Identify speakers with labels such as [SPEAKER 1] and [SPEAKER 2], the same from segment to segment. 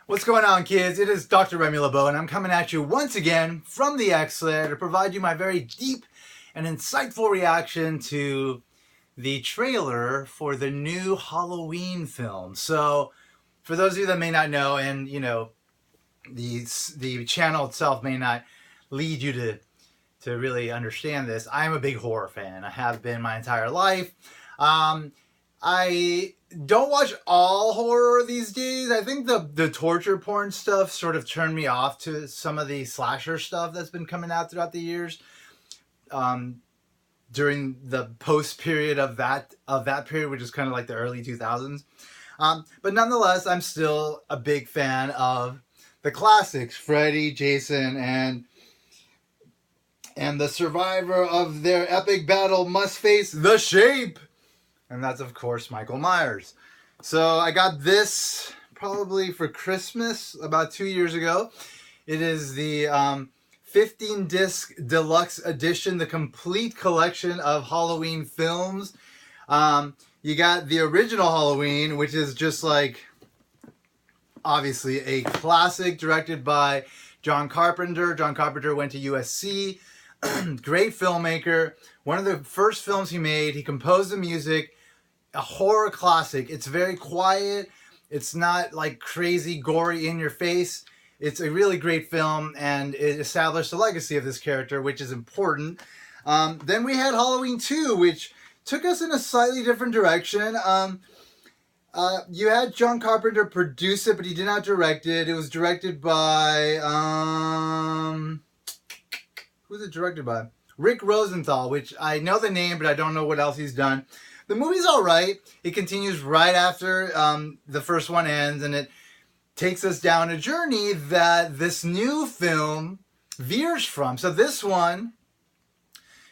[SPEAKER 1] What's going on, kids? It is Dr. Remy LeBeau, and I'm coming at you once again from the X-Layer to provide you my very deep and insightful reaction to the trailer for the new Halloween film. So, for those of you that may not know, and the channel itself may not lead you to really understand this, I'm a big horror fan. I have been my entire life. I don't watch all horror these days. I think the torture porn stuff sort of turned me off to some of the slasher stuff that's been coming out throughout the years. During the post period of that period, which is kind of like the early 2000s. But nonetheless, I'm still a big fan of the classics, Freddy, Jason, and the survivor of their epic battle must face the Shape. And that's, of course, Michael Myers. So I got this probably for Christmas about 2 years ago. It is the 15-disc deluxe edition, the complete collection of Halloween films. You got the original Halloween, which is just like, obviously, a classic directed by John Carpenter. John Carpenter went to USC. Great filmmaker. One of the first films he made. He composed the music. A horror classic. It's very quiet. It's not like crazy, gory, in your face. It's a really great film, and it established the legacy of this character, which is important. Then we had Halloween 2, which took us in a slightly different direction. You had John Carpenter produce it, but he did not direct it. It was directed by... who's it directed by? Rick Rosenthal, which I know the name, but I don't know what else he's done. The movie's all right. It continues right after the first one ends, and it takes us down a journey that this new film veers from. So this one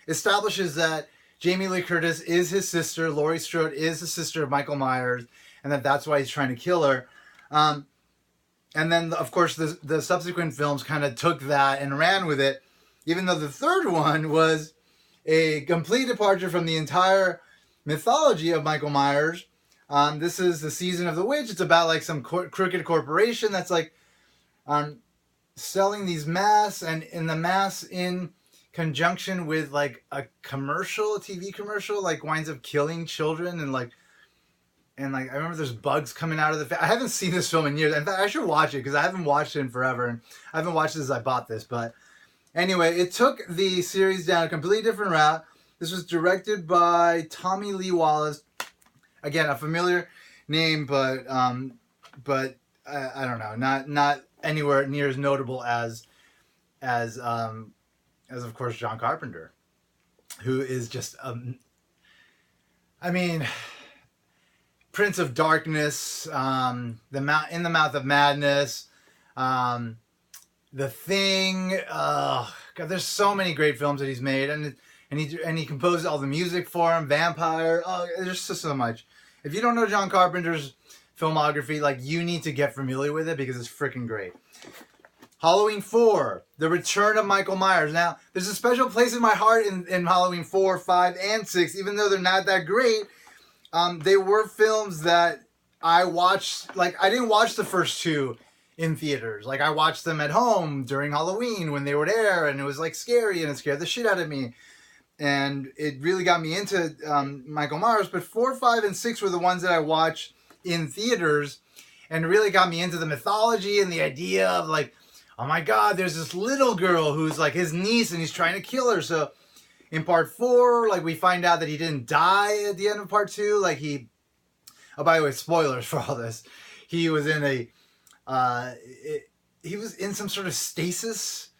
[SPEAKER 1] establishes that Jamie Lee Curtis is his sister, Laurie Strode is the sister of Michael Myers, and that's why he's trying to kill her. And then, of course, the subsequent films kind of took that and ran with it, even though the third one was a complete departure from the entire mythology of Michael Myers. This is the Season of the Witch. It's about like some crooked corporation that's like selling these masks, and in the masks in conjunction with like a commercial, a TV commercial, like winds up killing children, and I remember there's bugs coming out of the I haven't seen this film in years. In fact, I should watch it because I haven't watched it in forever, and I haven't watched it since I bought this. But anyway, it took the series down a completely different route. This was directed by Tommy Lee Wallace. Again, a familiar name, but I don't know, not anywhere near as notable as of course John Carpenter, who is just Prince of Darkness, In the Mouth of Madness, The Thing. God, there's so many great films that he's made, and he composed all the music for him. Vampire. Oh, there's just so much. If you don't know John Carpenter's filmography, like, you need to get familiar with it because it's freaking great. Halloween 4, The Return of Michael Myers. Now, there's a special place in my heart in Halloween 4, 5, and 6, even though they're not that great. They were films that I watched. Like, I didn't watch the first two in theaters. Like, I watched them at home during Halloween when they would air, and it was like scary, and it scared the shit out of me. And it really got me into Michael Myers. But 4, 5, and 6 were the ones that I watched in theaters, and really got me into the mythology and the idea of like, oh my God, there's this little girl who's like his niece, and he's trying to kill her. So in part 4, like, we find out that he didn't die at the end of part 2. Like, oh, by the way, spoilers for all this. He was in he was in some sort of stasis.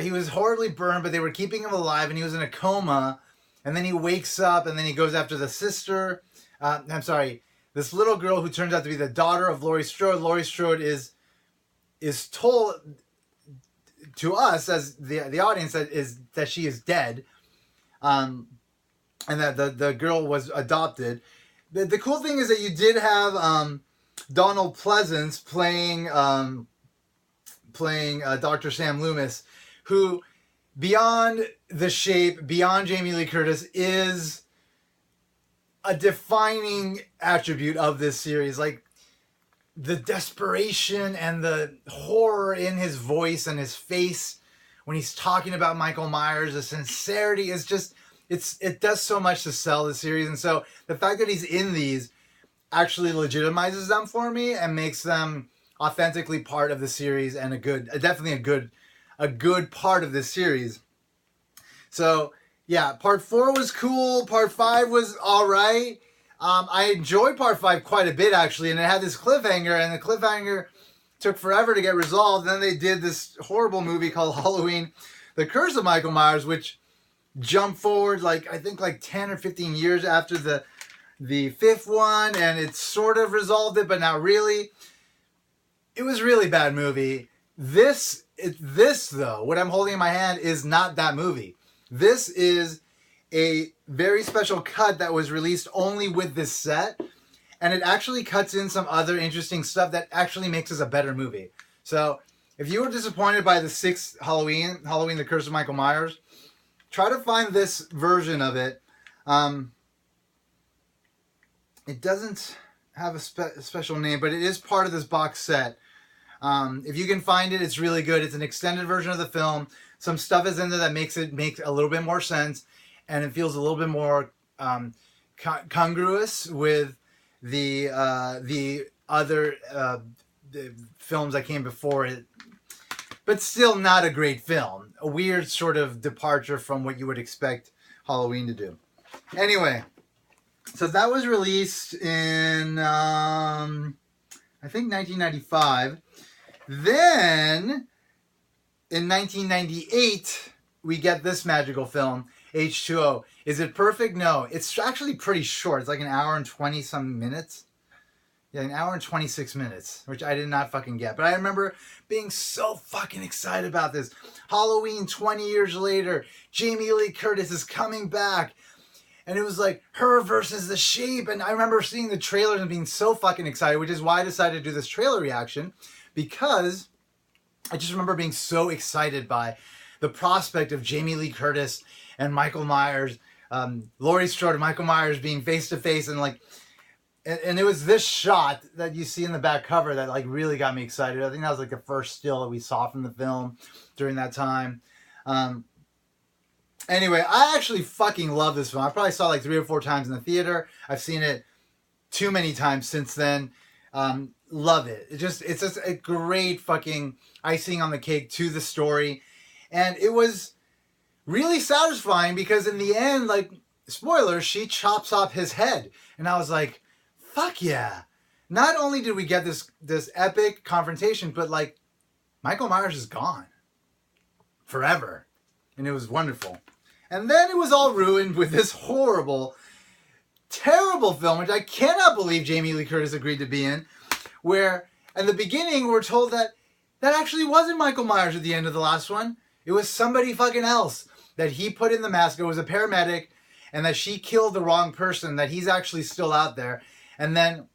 [SPEAKER 1] He was horribly burned, but they were keeping him alive, and he was in a coma. And then he wakes up, and then he goes after the sister. This little girl who turns out to be the daughter of Laurie Strode. Laurie Strode is told to us as the audience that she is dead, and that the girl was adopted. The cool thing is that you did have Donald Pleasance playing Dr. Sam Loomis, who, beyond The Shape, beyond Jamie Lee Curtis, is a defining attribute of this series. Like, the desperation and the horror in his voice and his face when he's talking about Michael Myers, the sincerity is just, it does so much to sell the series. And so the fact that he's in these actually legitimizes them for me and makes them authentically part of the series and definitely a good part of this series. So yeah, part 4 was cool. Part 5 was all right. I enjoyed part 5 quite a bit, actually, and it had this cliffhanger, and the cliffhanger took forever to get resolved. Then they did this horrible movie called Halloween, The Curse of Michael Myers, which jumped forward, I think 10 or 15 years after the 5th one, and it sort of resolved it, but not really. It was a really bad movie. This, though, what I'm holding in my hand is not that movie. This is a very special cut that was released only with this set, and it actually cuts in some other interesting stuff that actually makes this a better movie. So if you were disappointed by the 6th Halloween, The Curse of Michael Myers, try to find this version of it. It doesn't have a special name, but it is part of this box set. If you can find it, it's really good. It's an extended version of the film. Some stuff is in there that makes it make a little bit more sense, and it feels a little bit more congruous with the other the films that came before it. But still not a great film. A weird sort of departure from what you would expect Halloween to do. Anyway, so that was released in, I think 1995. Then, in 1998, we get this magical film, H2O. Is it perfect? No. It's actually pretty short. It's like an hour and 20-some minutes. Yeah, an hour and 26 minutes, which I did not fucking get. But I remember being so fucking excited about this. Halloween 20 years later, Jamie Lee Curtis is coming back. And it was like her versus the Sheep. And I remember seeing the trailers and being so fucking excited, which is why I decided to do this trailer reaction. Because I just remember being so excited by the prospect of Jamie Lee Curtis and Michael Myers, Laurie Strode and Michael Myers being face to face, and it was this shot that you see in the back cover that really got me excited. I think that was the first still that we saw from the film during that time. Anyway, I actually fucking love this film. I probably saw it 3 or 4 times in the theater. I've seen it too many times since then. Love it. It's just a great fucking icing on the cake to the story. And it was really satisfying because in the end, spoilers, she chops off his head. And I was like, fuck yeah. Not only did we get this epic confrontation, but Michael Myers is gone. Forever. And it was wonderful. And then it was all ruined with this horrible, terrible film, which I cannot believe Jamie Lee Curtis agreed to be in, where in the beginning we're told that actually wasn't Michael Myers at the end of the last one. It was somebody fucking else that he put in the mask. It was a paramedic, and that she killed the wrong person, that he's actually still out there. And then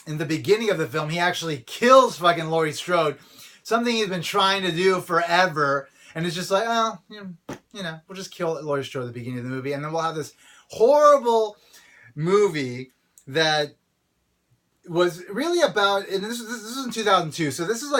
[SPEAKER 1] in the beginning of the film, he actually kills fucking Laurie Strode, something he's been trying to do forever. And it's just we'll just kill Laurie Strode at the beginning of the movie, and then we'll have this horrible movie that was really about, and this was in 2002, so this is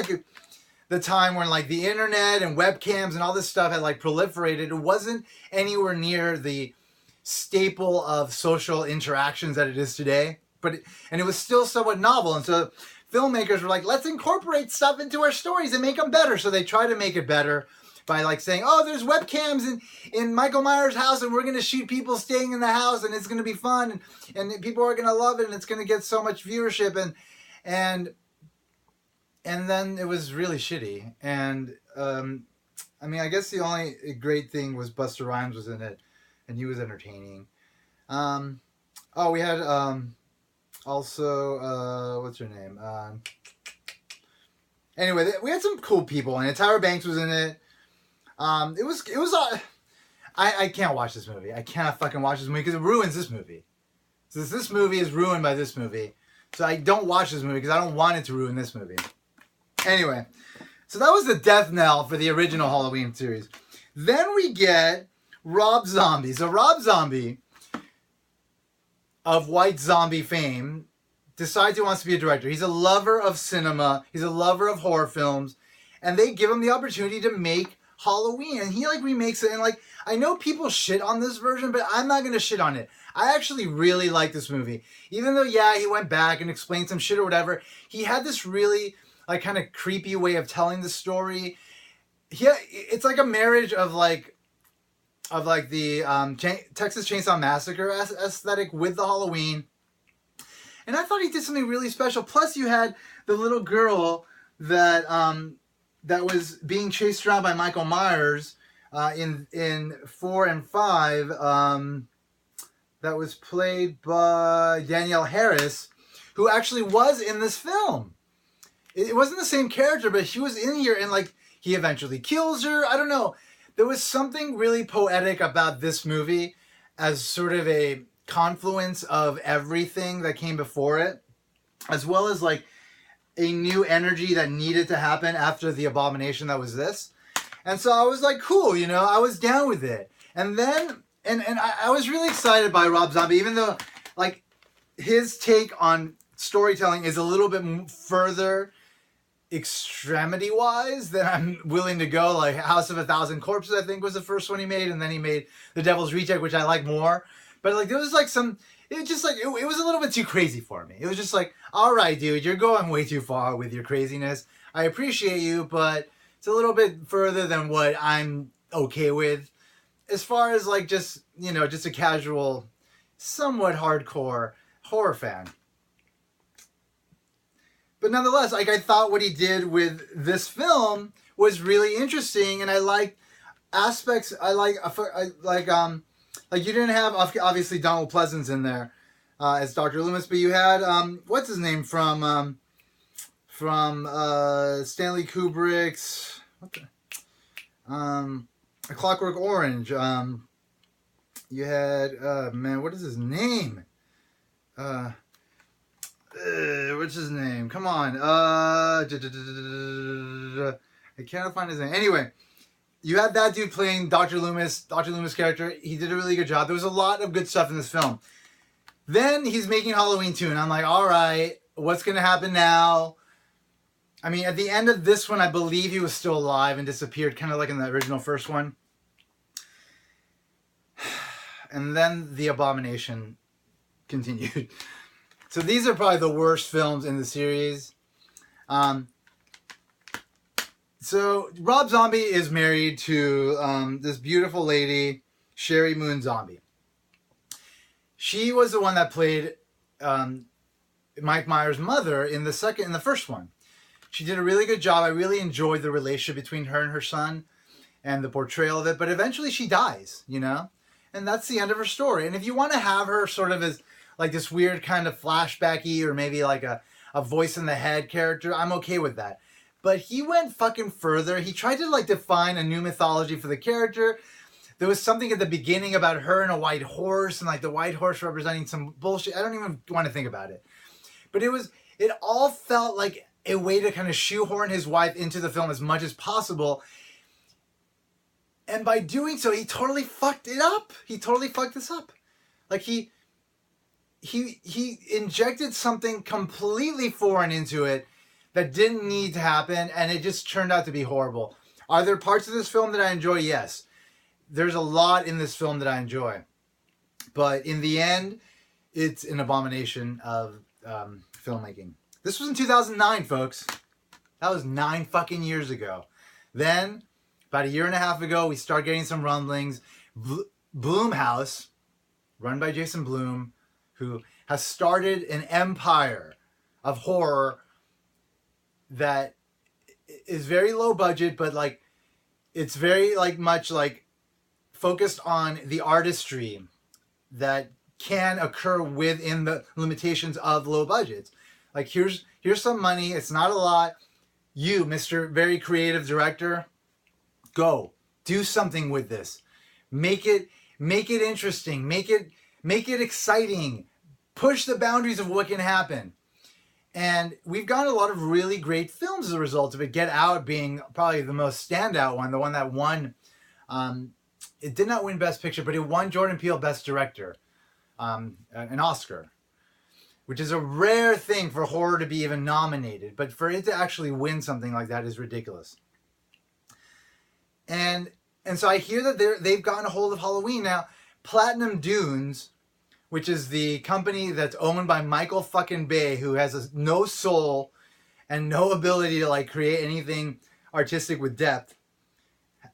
[SPEAKER 1] the time when the internet and webcams and all this stuff had proliferated. It wasn't anywhere near the staple of social interactions that it is today, and it was still somewhat novel, and so filmmakers were let's incorporate stuff into our stories and make them better. So they try to make it better by saying, oh, there's webcams in Michael Myers' house, and we're going to shoot people staying in the house, and it's going to be fun, and people are going to love it, and it's going to get so much viewership, and then it was really shitty. And I guess the only great thing was Busta Rhymes was in it, and he was entertaining. We had also what's her name? Anyway, we had some cool people in it. Tyra Banks was in it. It was I can't watch this movie. I cannot fucking watch this movie because it ruins this movie. So this movie is ruined by this movie. So I don't watch this movie because I don't want it to ruin this movie. Anyway, so that was the death knell for the original Halloween series. Then we get Rob Zombie. So Rob Zombie of White Zombie fame decides he wants to be a director. He's a lover of cinema. He's a lover of horror films. And they give him the opportunity to make Halloween. And he like remakes it. And like, I know people shit on this version, but I'm not going to shit on it. I actually really like this movie. Even though, yeah, he went back and explained some shit or whatever, he had this really like kind of creepy way of telling the story. Yeah, it's like a marriage of like the Texas Chainsaw Massacre aesthetic with the Halloween. And I thought he did something really special. Plus, you had the little girl that that was being chased around by Michael Myers in 4 and 5. That was played by Danielle Harris, who actually was in this film. It wasn't the same character, but she was in here, and like he eventually kills her. I don't know. There was something really poetic about this movie as sort of a confluence of everything that came before it, as well as like a new energy that needed to happen after the abomination that was this. And so I was like, cool, you know, I was down with it. And then, and I was really excited by Rob Zombie, even though like his take on storytelling is a little bit further extremity-wise than I'm willing to go. Like House of a Thousand Corpses, I think, was the first one he made, and then he made The Devil's Reject, which I like more. But like there was like some, it just like, it was a little bit too crazy for me. It was just like, all right, dude, you're going way too far with your craziness. I appreciate you, but it's a little bit further than what I'm okay with. As far as like just, you know, just a casual, somewhat hardcore horror fan. But nonetheless, like I thought what he did with this film was really interesting, and I liked aspects. I like you didn't have obviously Donald Pleasance in there as Dr. Loomis, but you had what's his name from Stanley Kubrick's A Clockwork Orange. You had man, what is his name? What's his name? Come on. I can't find his name. Anyway, you had that dude playing Dr. Loomis character. He did a really good job. There was a lot of good stuff in this film. Then he's making Halloween 2, and I'm like, all right, what's going to happen now? I mean, at the end of this one, I believe he was still alive and disappeared, kind of like in the original first one. And then the abomination continued. So these are probably the worst films in the series. So Rob Zombie is married to this beautiful lady, Sherry Moon Zombie. She was the one that played Mike Myers' mother in the first one. She did a really good job. I really enjoyed the relationship between her and her son and the portrayal of it. But eventually she dies, you know? And that's the end of her story. And if you want to have her sort of as like this weird kind of flashbacky or maybe like a voice in the head character, I'm okay with that. But he went fucking further. He tried to like define a new mythology for the character. There was something at the beginning about her and a white horse and like the white horse representing some bullshit. I don't even want to think about it. But it all felt like a way to kind of shoehorn his wife into the film as much as possible. And by doing so, he totally fucked it up. He totally fucked this up. Like he injected something completely foreign into it that didn't need to happen, and it just turned out to be horrible. Are there parts of this film that I enjoy? Yes. There's a lot in this film that I enjoy. But in the end, it's an abomination of filmmaking. This was in 2009, folks. That was 9 fucking years ago. Then, about a year and a half ago, we start getting some rumblings. Blumhouse, run by Jason Blum, who has started an empire of horror that is very low budget, but like it's very like much like focused on the artistry that can occur within the limitations of low budgets. Like here's some money. It's not a lot. You, Mr. Very Creative Director, go do something with this. Make it interesting. Make it exciting. Push the boundaries of what can happen. And we've gotten a lot of really great films as a result of it. Get Out being probably the most standout one, the one that won. It did not win Best Picture, but it won Jordan Peele Best Director, an Oscar. which is a rare thing for horror to be even nominated, but for it to actually win something like that is ridiculous. And so I hear that they've gotten a hold of Halloween. Now, Platinum Dunes, which is the company that's owned by Michael fucking Bay, who has no soul and no ability to like create anything artistic with depth,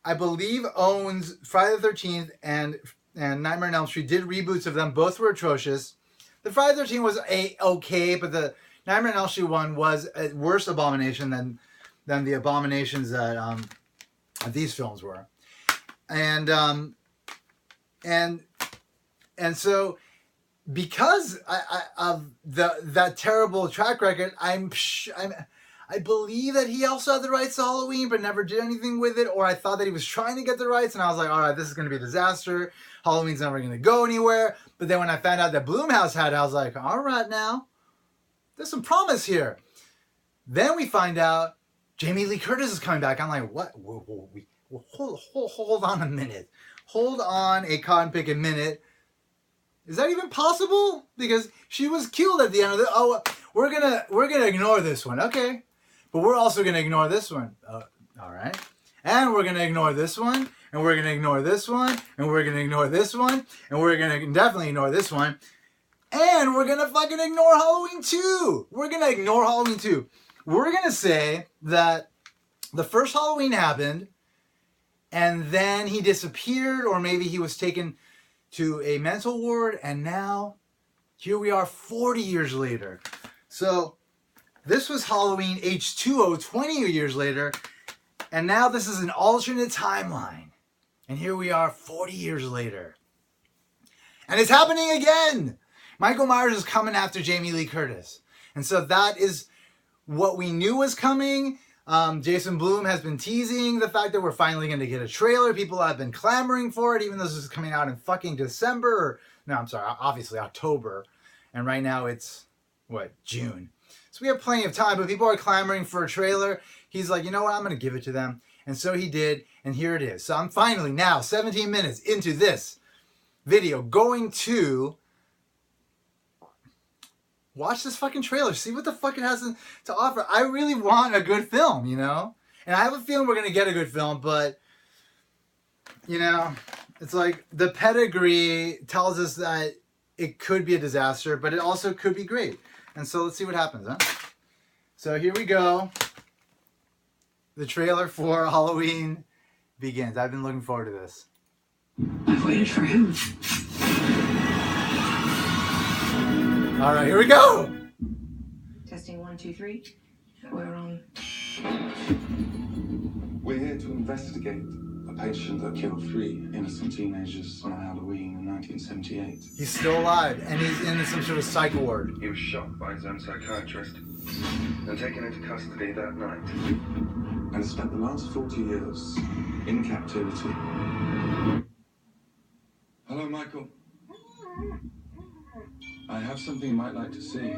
[SPEAKER 1] I believe owns Friday the 13th and Nightmare on Elm Street. Did reboots of them. Both were atrocious. The Friday the 13th was okay, but the Nightmare on Elm Street one was a worse abomination than the abominations that these films were. And so because of that terrible track record, I believe that he also had the rights to Halloween, but never did anything with it. Or I thought that he was trying to get the rights, and I was like, all right, this is going to be a disaster. Halloween's never going to go anywhere. But then when I found out that Blumhouse had it, I was like, all right, now there's some promise here. Then we find out Jamie Lee Curtis is coming back. I'm like, what? Hold on a minute. Hold on a cotton picking minute. Is that even possible? Because she was killed at the end of the. Oh, we're gonna ignore this one, okay? But we're also gonna ignore this one. All right. And we're gonna ignore this one, and we're gonna ignore this one, and we're gonna ignore this one, and we're gonna definitely ignore this one, and we're gonna fucking ignore Halloween 2. We're gonna ignore Halloween 2. We're gonna say that the first Halloween happened, and then he disappeared, or maybe he was taken to a mental ward, and now here we are 40 years later. So this was Halloween H2O 20 years later, and now this is an alternate timeline. And here we are 40 years later. And it's happening again! Michael Myers is coming after Jamie Lee Curtis. And so that is what we knew was coming. Jason Blum has been teasing the fact that we're finally going to get a trailer. People have been clamoring for it, even though this is coming out in fucking December. Obviously October. And right now it's, June. So we have plenty of time, but people are clamoring for a trailer. He's like, you know what, I'm going to give it to them. And so he did, and here it is. So I'm finally now, 17 minutes into this video, going to watch this fucking trailer. See what the fuck it has to offer. I really want a good film, you know? And I have a feeling we're going to get a good film, but, you know, it's like the pedigree tells us that it could be a disaster, but it also could be great. And so let's see what happens, huh? So here we go. The trailer for Halloween begins. I've been looking forward to this.
[SPEAKER 2] I've waited for him.
[SPEAKER 1] All right, here we go.
[SPEAKER 2] Testing 1, 2, 3. We're on.
[SPEAKER 3] We're here to investigate a patient that killed 3 innocent teenagers on Halloween in 1978.
[SPEAKER 1] He's still alive, and he's in some sort of psych ward.
[SPEAKER 3] He was shot by his own psychiatrist and taken into custody that night. And spent the last 40 years in captivity. Hello, Michael. I have something you might like to see.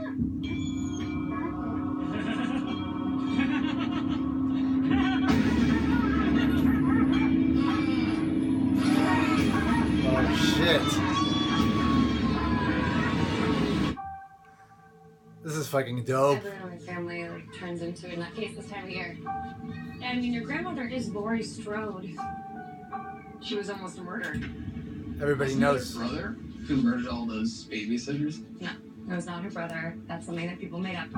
[SPEAKER 1] Oh, shit. This is fucking dope.
[SPEAKER 4] Everyone in my family turns into a nutcase this time of year. I mean, your grandmother is Laurie Strode. She was almost murdered.
[SPEAKER 1] Everybody knows.
[SPEAKER 5] Your brother who murdered all those babysitters?
[SPEAKER 4] No, it was not her brother. That's something that people made up.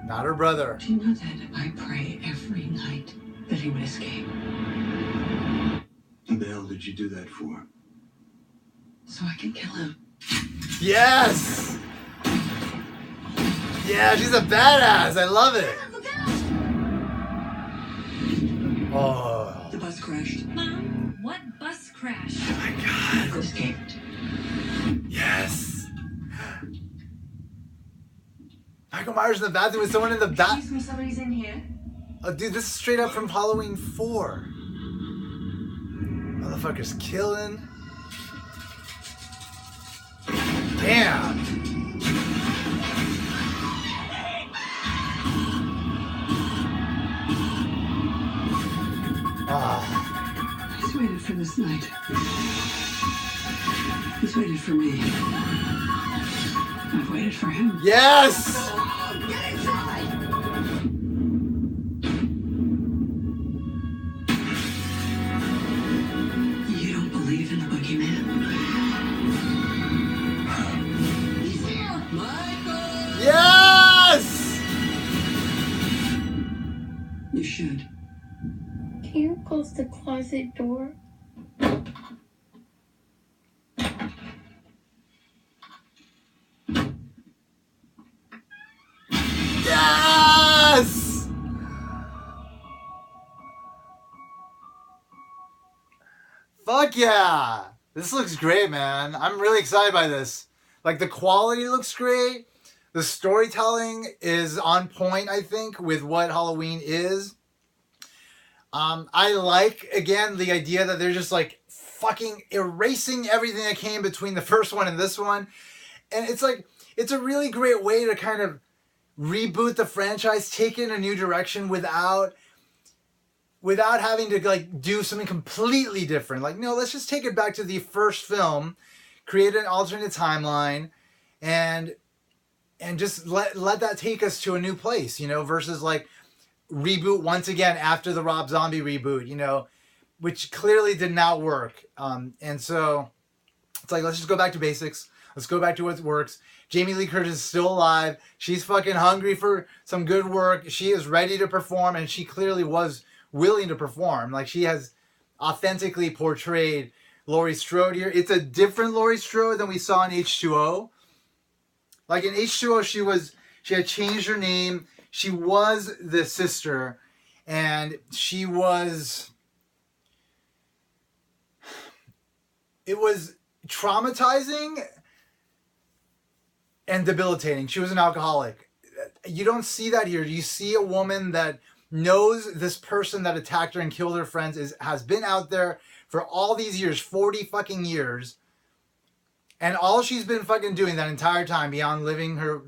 [SPEAKER 1] Not her brother.
[SPEAKER 2] Do you know that I pray every night that he would escape?
[SPEAKER 3] What the hell did you do that for?
[SPEAKER 2] So I can kill him.
[SPEAKER 1] Yes! Yeah, she's a badass. I love it. Oh.
[SPEAKER 2] The bus crashed.
[SPEAKER 4] Mom, what bus crash?
[SPEAKER 1] Oh my god.
[SPEAKER 2] I escaped.
[SPEAKER 1] Yes. Michael Myers in the bathroom with someone in the bath.
[SPEAKER 2] Excuse me, somebody's in here.
[SPEAKER 1] Oh, dude, this is straight up from Halloween 4. Motherfucker's killing. Damn.
[SPEAKER 2] He's waited for this night. He's waited for me. I've waited for him.
[SPEAKER 1] Yes!
[SPEAKER 2] You don't believe in the boogeyman? He's here! Michael!
[SPEAKER 1] Yes!
[SPEAKER 2] You should.
[SPEAKER 4] Can you close the closet door?
[SPEAKER 1] Yes! Fuck yeah! This looks great, man. I'm really excited by this. Like, the quality looks great. The storytelling is on point, I think, with what Halloween is. I like, again, the idea that they're just, like, fucking erasing everything that came between the first one and this one. And it's like, it's a really great way to kind of reboot the franchise, take it in a new direction without having to like do something completely different. Like, no, let's just take it back to the first film, create an alternate timeline, and just let that take us to a new place, you know, versus like reboot once again after the Rob Zombie reboot, you know, which clearly did not work. And so it's like, let's just go back to basics. Let's go back to what works. Jamie Lee Curtis is still alive. She's fucking hungry for some good work. She is ready to perform, and she clearly was willing to perform. Like, she has authentically portrayed Laurie Strode here. It's a different Laurie Strode than we saw in H2O. Like, in H2O, she had changed her name. She was the sister, and it was traumatizing and debilitating. She was an alcoholic. You don't see that here. You see a woman that knows this person that attacked her and killed her friends has been out there for all these years, 40 fucking years. And all she's been fucking doing that entire time, beyond living her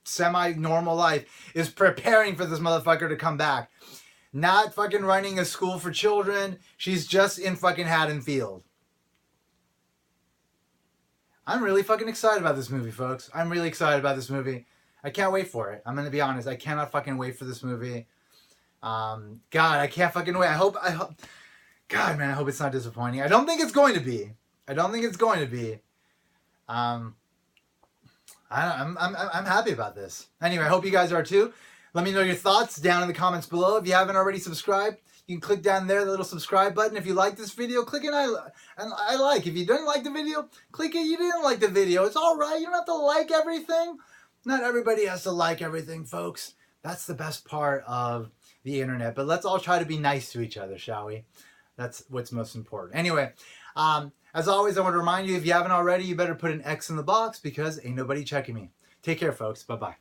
[SPEAKER 1] semi-normal life, is preparing for this motherfucker to come back. Not fucking running a school for children. She's just in fucking Haddonfield. I'm really fucking excited about this movie, folks. I'm really excited about this movie. I can't wait for it. I'm going to be honest. I cannot fucking wait for this movie. God, I can't fucking wait. I hope, God, man, I hope it's not disappointing. I don't think it's going to be. I'm happy about this. Anyway, I hope you guys are too. Let me know your thoughts down in the comments below. If you haven't already subscribed, you can click down there, the little subscribe button. If you like this video, click it I like. If you didn't like the video, click it. You didn't like the video. It's all right. You don't have to like everything. Not everybody has to like everything, folks. That's the best part of the internet. But let's all try to be nice to each other, shall we? That's what's most important. Anyway, as always, I want to remind you, if you haven't already, you better put an X in the box because ain't nobody checking me. Take care, folks. Bye-bye.